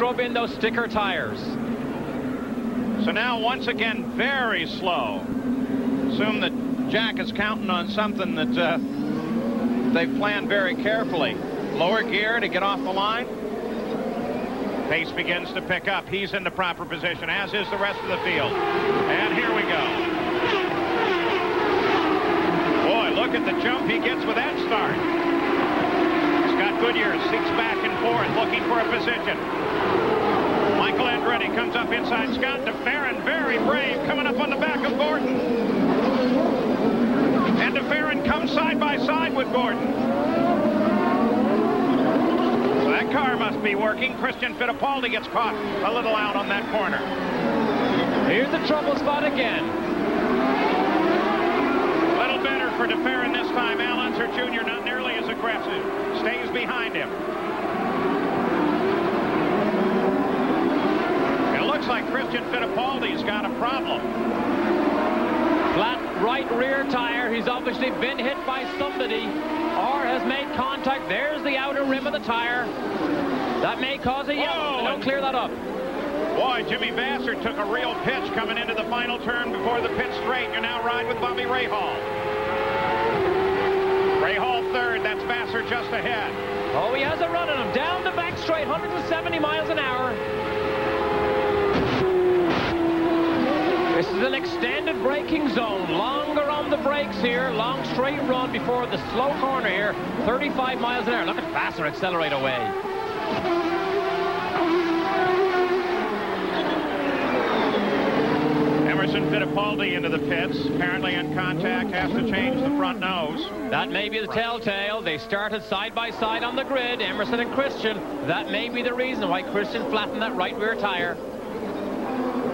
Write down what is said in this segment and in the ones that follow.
rub in those sticker tires. So now, once again, very slow. Assume that Jack is counting on something that they've planned very carefully. Lower gear to get off the line. Pace begins to pick up. He's in the proper position, as is the rest of the field. And here we go. Boy, look at the jump he gets with that start. Scott Goodyear seeks back and forth, looking for a position. Michael Andretti comes up inside Scott. DeFerrin, very brave, coming up on the back of Gordon. And DeFerrin comes side by side with Gordon. So that car must be working. Christian Fittipaldi gets caught a little out on that corner. Here's the trouble spot again. A little better for DeFerrin this time. Al Unser Jr. not nearly as aggressive. Stays behind him. Looks like Christian Fittipaldi's got a problem. Flat right rear tire. He's obviously been hit by somebody or has made contact. There's the outer rim of the tire. That may cause a yellow. They don't clear that up. Boy, Jimmy Vassar took a real pitch coming into the final turn before the pit straight. You now ride with Bobby Rahal. Rahal third. That's Vassar just ahead. Oh, he has a run on him. Down the back straight, 170 miles an hour. This is an extended braking zone. Longer on the brakes here. Long straight run before the slow corner here. 35 miles an hour. Look at Vassar accelerate away. Emerson Fittipaldi into the pits. Apparently in contact. Has to change the front nose. That may be the telltale. They started side by side on the grid. Emerson and Christian. That may be the reason why Christian flattened that right rear tire.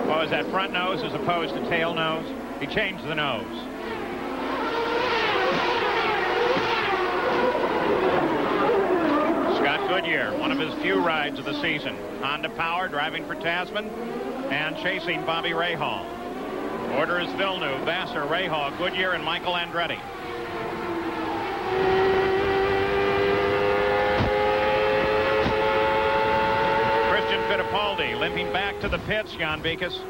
What was that, front nose as opposed to tail nose? He changed the nose. Scott Goodyear, one of his few rides of the season. Honda Power driving for Tasman and chasing Bobby Rahal. Order is Villeneuve, Vassar, Rahal, Goodyear, and Michael Andretti. Fittipaldi limping back to the pits, Jan Beekes.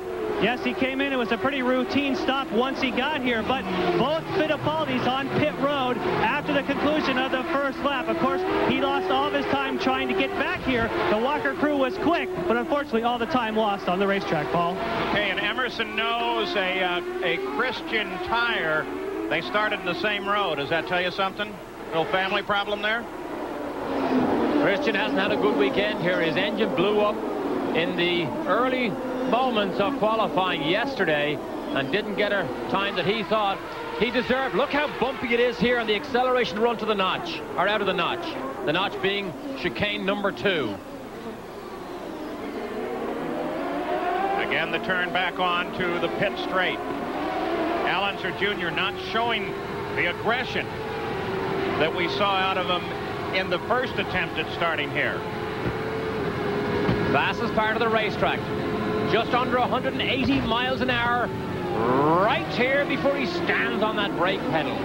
Yes, he came in. It was a pretty routine stop once he got here, but both Fittipaldis on pit road after the conclusion of the first lap. Of course, he lost all of his time trying to get back here. The Walker crew was quick, but unfortunately all the time lost on the racetrack, Paul. Okay, and Emerson knows a Christian tire. They started in the same road. Does that tell you something? Little family problem there? Christian hasn't had a good weekend here. His engine blew up in the early moments of qualifying yesterday and didn't get a time that he thought he deserved. Look how bumpy it is here on the acceleration run to the notch, or out of the notch. The notch being chicane number 2. Again, the turn back on to the pit straight. Al Unser Jr. not showing the aggression that we saw out of him in the first attempt at starting here. Fastest part of the racetrack. Just under 180 miles an hour. Right here before he stands on that brake pedal.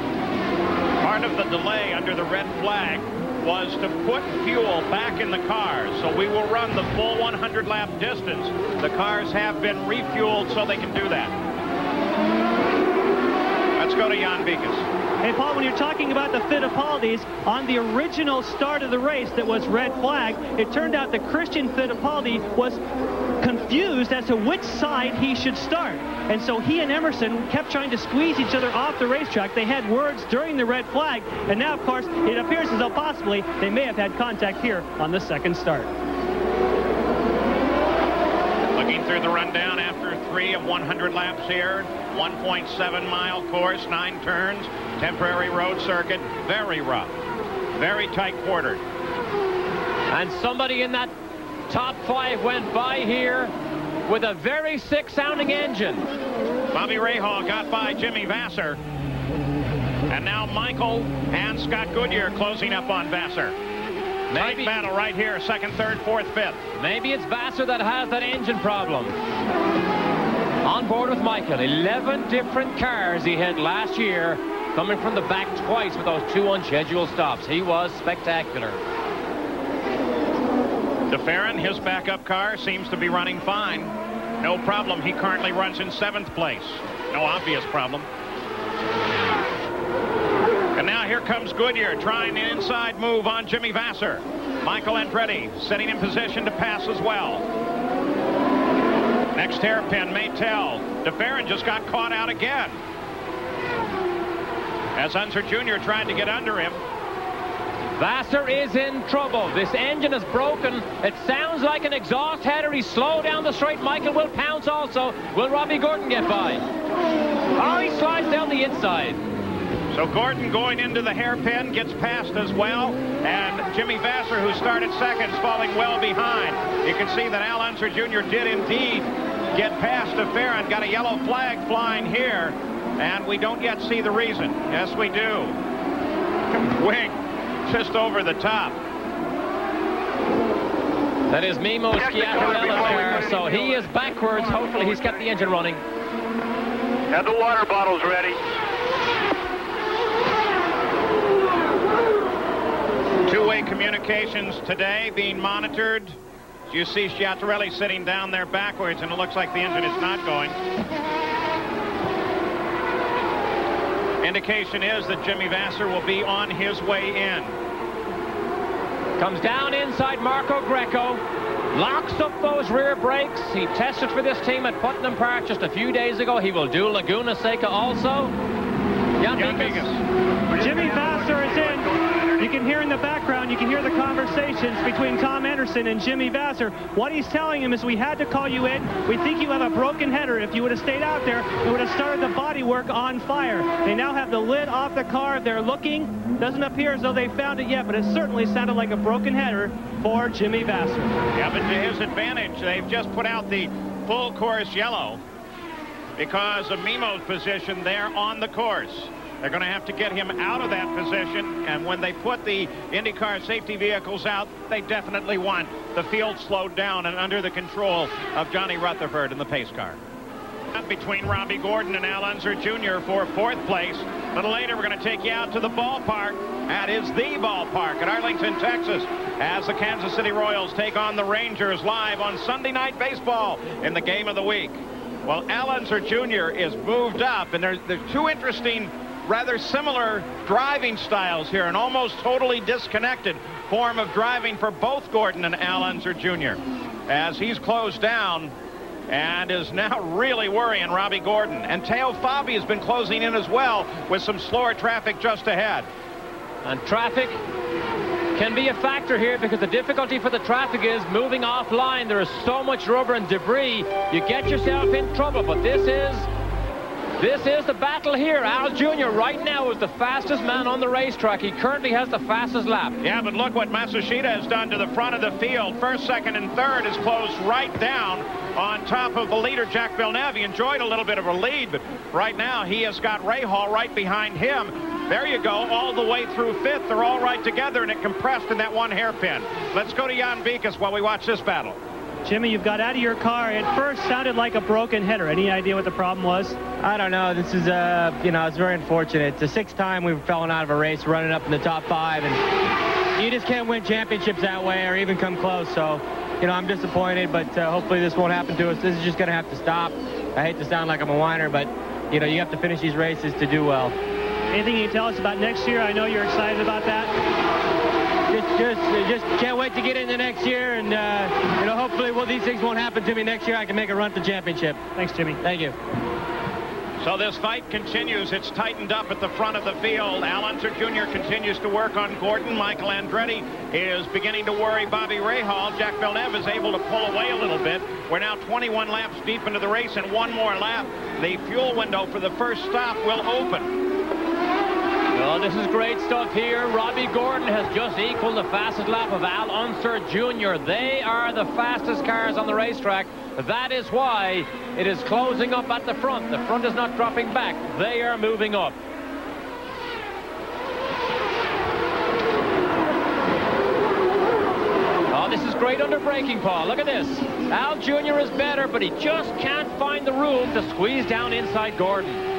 Part of the delay under the red flag was to put fuel back in the cars, so we will run the full 100 lap distance. The cars have been refueled so they can do that. Let's go to Jan Beekes. Hey, Paul, when you're talking about the Fittipaldis, on the original start of the race that was red flag, it turned out that Christian Fittipaldi was confused as to which side he should start. And so he and Emerson kept trying to squeeze each other off the racetrack. They had words during the red flag, and now, of course, it appears as though possibly they may have had contact here on the second start. Looking through the rundown after 3 of 100 laps here. 1.7 mile course, 9 turns, temporary road circuit, very rough, very tight quartered. And somebody in that top 5 went by here with a very sick sounding engine. Bobby Rahal got by Jimmy Vassar. And now Michael and Scott Goodyear closing up on Vassar. Tight battle right here, 2nd, 3rd, 4th, 5th. Maybe it's Vassar that has that engine problem. On board with Michael, 11 different cars he had last year, coming from the back twice with those 2 unscheduled stops. He was spectacular. DeFerrin, his backup car, seems to be running fine. No problem. He currently runs in 7th place. No obvious problem. And now here comes Goodyear trying an inside move on Jimmy Vasser. Michael Andretti sitting in position to pass as well. Next hairpin may tell. DeFerrin just got caught out again, as Unser Jr. tried to get under him. Vasser is in trouble. This engine is broken. It sounds like an exhaust header. He's slow down the straight. Michael will pounce also. Will Robbie Gordon get by? Oh, he slides down the inside. So Gordon going into the hairpin gets past as well. And Jimmy Vasser, who started second, is falling well behind. You can see that Al Unser Jr. did indeed get past DeFerrin. Got a yellow flag flying here. And we don't yet see the reason. Yes, we do. Wing. Just over the top. That is Mimo Schiattarella's car, so he is backwards. Hopefully he's kept the engine running. Have the water bottles ready. Two-way communications today being monitored. You see Schiattarelli sitting down there backwards, and it looks like the engine is not going. Indication is that Jimmy Vasser will be on his way in. Comes down inside Marco Greco. Locks up those rear brakes. He tested for this team at Putnam Park just a few days ago. He will do Laguna Seca also. Jan Bigas. Jimmy Vasser is in. You can hear in the background, you can hear the conversations between Tom Anderson and Jimmy Vasser. What he's telling him is, we had to call you in. We think you have a broken header. If you would have stayed out there, it would have started the bodywork on fire. They now have the lid off the car. They're looking. Doesn't appear as though they found it yet, but it certainly sounded like a broken header for Jimmy Vasser. Yeah, but to his advantage, they've just put out the full course yellow because of Mimo's position there on the course. They're going to have to get him out of that position, and when they put the IndyCar safety vehicles out, they definitely want the field slowed down and under the control of Johnny Rutherford in the pace car. Between Robbie Gordon and Al Unser Jr. for 4th place. A little later, we're going to take you out to the ballpark. That is the ballpark at Arlington, Texas, as the Kansas City Royals take on the Rangers live on Sunday Night Baseball in the game of the week. Well, Al Unser Jr. is moved up, and there's two interesting, rather similar driving styles here, an almost totally disconnected form of driving for both Gordon and Al Unser Jr. as he's closed down and is now really worrying Robbie Gordon. And Teo Fabi has been closing in as well with some slower traffic just ahead. And traffic can be a factor here, because the difficulty for the traffic is moving offline. There is so much rubber and debris. You get yourself in trouble, but this is the battle here. Al Jr. right now is the fastest man on the racetrack. He currently has the fastest lap. Yeah, but look what Matsushita has done to the front of the field. First, second, and third is closed right down on top of the leader, Jack Villeneuve. He enjoyed a little bit of a lead, but right now he has got Rahal right behind him. There you go, all the way through 5th. They're all right together, and it compressed in that one hairpin. Let's go to Jan Bikas while we watch this battle. Jimmy, you've got out of your car. It first sounded like a broken header. Any idea what the problem was? I don't know. This is, it's very unfortunate. It's the 6th time we've fallen out of a race, running up in the top 5, and you just can't win championships that way or even come close. So, I'm disappointed, but hopefully this won't happen to us. This is just going to have to stop. I hate to sound like I'm a whiner, but, you have to finish these races to do well. Anything you can tell us about next year? I know you're excited about that. Just can't wait to get into next year, and hopefully these things won't happen to me next year. I can make a run to championship. Thanks, Jimmy. Thank you. So this fight continues. It's tightened up at the front of the field. Al Unser Jr. continues to work on Gordon. Michael Andretti is beginning to worry Bobby Rahal. Jack Villeneuve is able to pull away a little bit. We're now 21 laps deep into the race, and one more lap. The fuel window for the first stop will open. Well, this is great stuff here. Robbie Gordon has just equaled the fastest lap of Al Unser Jr. They are the fastest cars on the racetrack. That is why it is closing up at the front. The front is not dropping back. They are moving up. Oh, this is great under braking, Paul. Look at this. Al Jr. is better, but he just can't find the room to squeeze down inside Gordon.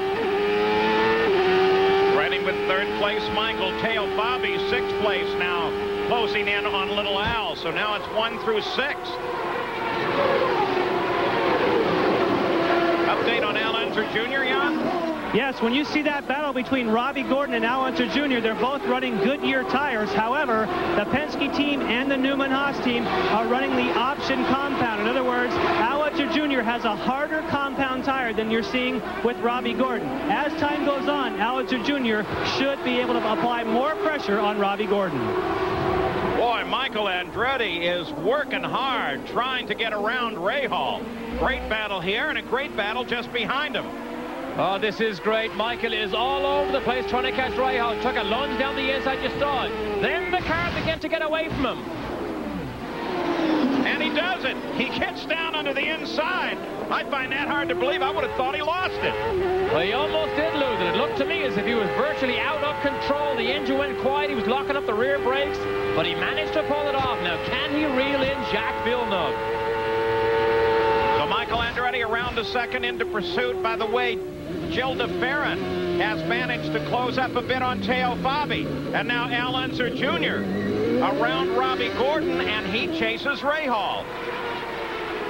With 3rd place, Michael. Teo Fabi, 6th place now closing in on Little Al. So now it's 1 through 6. Update on Al Unser Jr., Jan? Yes, when you see that battle between Robbie Gordon and Al Unser Jr., they're both running Goodyear tires. However, the Penske team and the Newman-Haas team are running the option compound. In other words, Al Unser Jr. has a harder compound tire than you're seeing with Robbie Gordon. As time goes on, Al Unser Jr. should be able to apply more pressure on Robbie Gordon. Boy, Michael Andretti is working hard trying to get around Rahal. Great battle here and a great battle just behind him. Oh, this is great. Michael is all over the place trying to catch Rahal. Took a lunge down the inside, you saw it. Then the car began to get away from him. And he does it. He gets down under the inside. I find that hard to believe. I would have thought he lost it. Well, he almost did lose it. It looked to me as if he was virtually out of control. The engine went quiet. He was locking up the rear brakes, but he managed to pull it off. Now, can he reel in Jacques Villeneuve? So Michael Andretti around to second into pursuit. By the way, Gilles de Ferran has managed to close up a bit on Teo Fabi. And now Al Unser Jr. around Robbie Gordon, and he chases Rahal.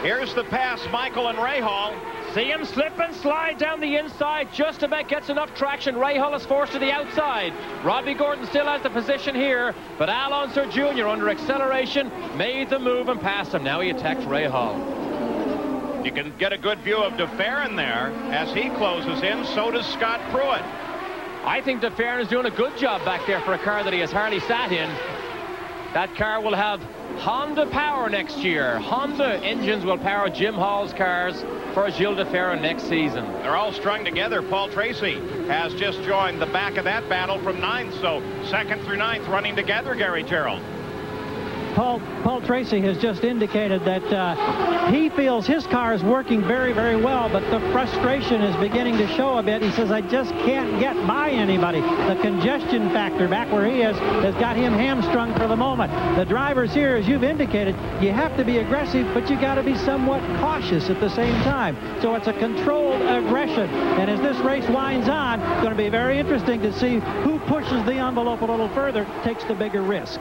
Here's the pass, Michael and Rahal. See him slip and slide down the inside, just about gets enough traction. Rahal is forced to the outside. Robbie Gordon still has the position here, but Al Unser Jr. under acceleration made the move and passed him. Now he attacks Rahal. You can get a good view of de Ferran there as he closes in. So does Scott Pruitt. I think de Ferran is doing a good job back there for a car that he has hardly sat in. That car will have Honda power next year. Honda engines will power Jim Hall's cars for Gilles de Ferran next season. They're all strung together. Paul Tracy has just joined the back of that battle from 9th. So 2nd through 9th running together, Gary Gerald. Paul Tracy has just indicated that he feels his car is working very, very well, but the frustration is beginning to show a bit. He says, I just can't get by anybody. The congestion factor back where he is has got him hamstrung for the moment. The drivers here, as you've indicated, you have to be aggressive, but you got to be somewhat cautious at the same time. So it's a controlled aggression. And as this race winds on, it's going to be very interesting to see who pushes the envelope a little further, takes the bigger risk.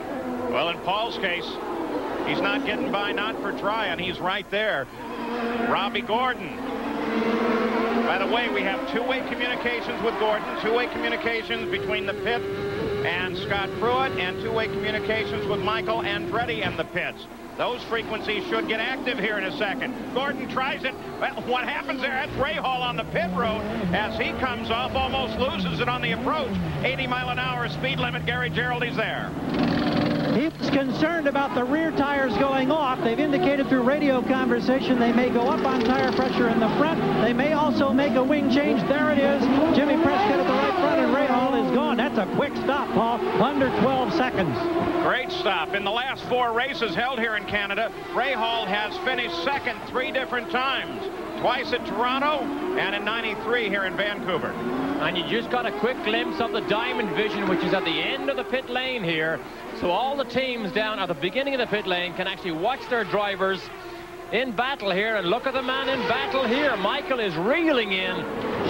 Well, in Paul's case, he's not getting by, not for trying. He's right there. Robbie Gordon. By the way, we have two-way communications with Gordon, two-way communications between the pit and Scott Pruitt, and two-way communications with Michael Andretti and the pits. Those frequencies should get active here in a second. Gordon tries it. Well, what happens there? That's Rahal on the pit road as he comes off, almost loses it on the approach. 80-mile-an-hour speed limit. Gary Gerald, he's there. He was concerned about the rear tires going off. They've indicated through radio conversation they may go up on tire pressure in the front. They may also make a wing change. There it is. Jimmy Prescott at the right front, and Rahal is gone. That's a quick stop, Paul. Under 12 seconds. Great stop. In the last 4 races held here in Canada, Rahal has finished second 3 different times. Twice at Toronto and in '93 here in Vancouver. And you just got a quick glimpse of the Diamond Vision, which is at the end of the pit lane here. So all the teams down at the beginning of the pit lane can actually watch their drivers in battle here. And look at the man in battle here. Michael is reeling in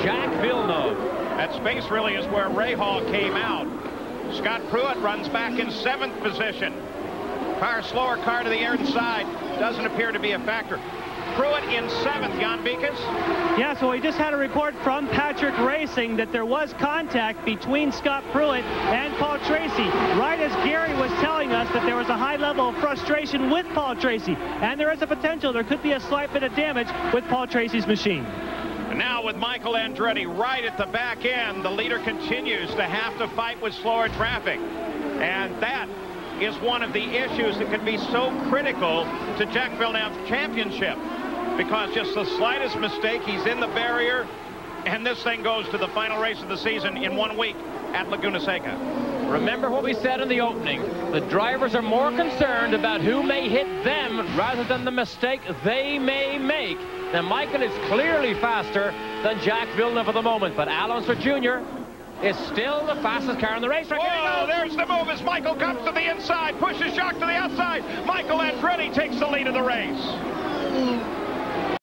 Jacques Villeneuve. That space really is where Rahal came out. Scott Pruitt runs back in 7th position. Slower car to the inside. Doesn't appear to be a factor. Pruitt in 7th, Jan Beekes. Yeah, so we just had a report from Patrick Racing that there was contact between Scott Pruitt and Paul Tracy. Right as Gary was telling us that there was a high level of frustration with Paul Tracy. And there is a potential there could be a slight bit of damage with Paul Tracy's machine. And now with Michael Andretti right at the back end, the leader continues to have to fight with slower traffic. And that is one of the issues that could be so critical to Jacques Villeneuve's championship. Because just the slightest mistake, he's in the barrier, and this thing goes to the final race of the season in 1 week at Laguna Seca. Remember what we said in the opening. The drivers are more concerned about who may hit them rather than the mistake they may make. Now, Michael is clearly faster than Jacques Villeneuve at the moment, but Al Unser Jr. is still the fastest car in the race. Whoa, there's the move as Michael comes to the inside, pushes Jacques to the outside. Michael Andretti takes the lead of the race.